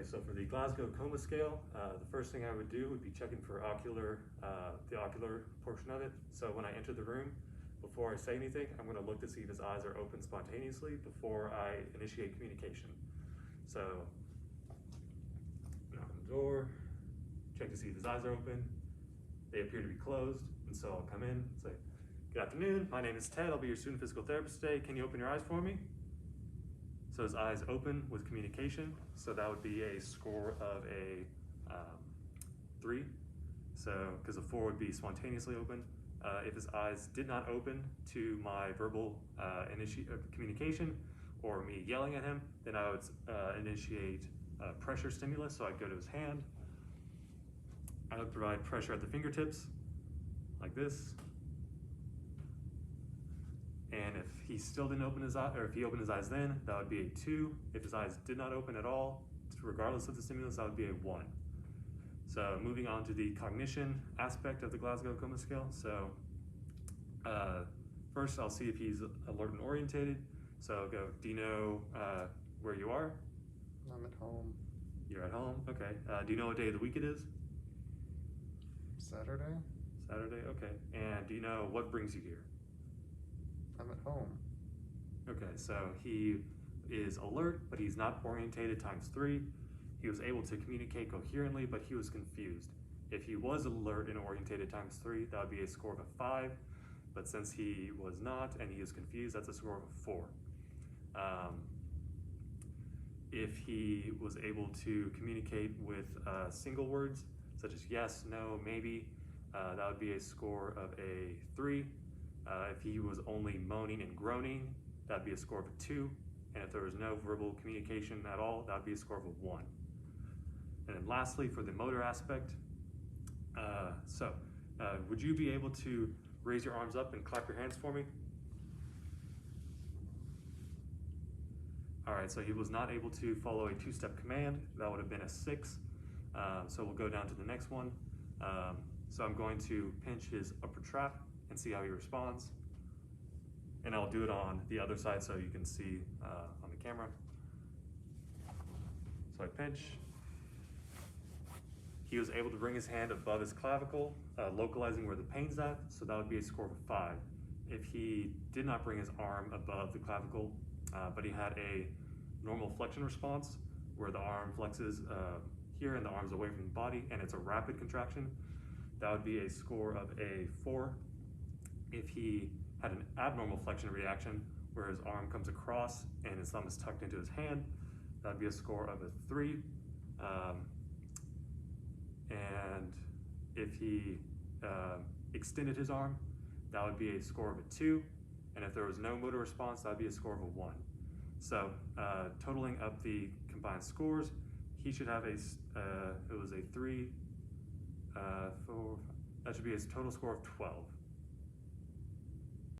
So for the Glasgow Coma Scale, the first thing I would do would be checking for the ocular portion of it. So when I enter the room, before I say anything, I'm going to look to see if his eyes are open spontaneously before I initiate communication. So knock on the door, check to see if his eyes are open. They appear to be closed, and so I'll come in and say, "Good afternoon, my name is Ted, I'll be your student physical therapist today. Can you open your eyes for me?" So his eyes open with communication, so that would be a score of a 3. So, because a 4 would be spontaneously open. If his eyes did not open to my verbal communication or me yelling at him, then I would initiate pressure stimulus. So I'd go to his hand. I would provide pressure at the fingertips, like this. And if he still didn't open his eye, or if he opened his eyes then, that would be a 2. If his eyes did not open at all, regardless of the stimulus, that would be a 1. So moving on to the cognition aspect of the Glasgow Coma Scale. So first I'll see if he's alert and orientated. So I'll go, do you know where you are? I'm at home. You're at home, okay. Do you know what day of the week it is? Saturday? Saturday, okay. And do you know what brings you here? I'm at home. Okay, so he is alert, but he's not orientated ×3. He was able to communicate coherently, but he was confused. If he was alert and orientated ×3, that would be a score of a 5. But since he was not and he is confused, that's a score of a 4. If he was able to communicate with single words, such as yes, no, maybe, that would be a score of a 3. If he was only moaning and groaning, that'd be a score of a 2. And if there was no verbal communication at all, that'd be a score of a 1. And then lastly, for the motor aspect, would you be able to raise your arms up and clap your hands for me? All right, so he was not able to follow a 2-step command. That would have been a 6. So we'll go down to the next one. So I'm going to pinch his upper trap and see how he responds. And I'll do it on the other side so you can see on the camera. So I pinch. He was able to bring his hand above his clavicle, localizing where the pain's at, so that would be a score of a 5. If he did not bring his arm above the clavicle, but he had a normal flexion response, where the arm flexes here and the arm's away from the body, and it's a rapid contraction, that would be a score of a 4. If he had an abnormal flexion reaction, where his arm comes across and his thumb is tucked into his hand, that would be a score of a 3. And if he extended his arm, that would be a score of a 2. And if there was no motor response, that would be a score of a 1. So totaling up the combined scores, he should have it was a 3, 4, that should be his total score of 12.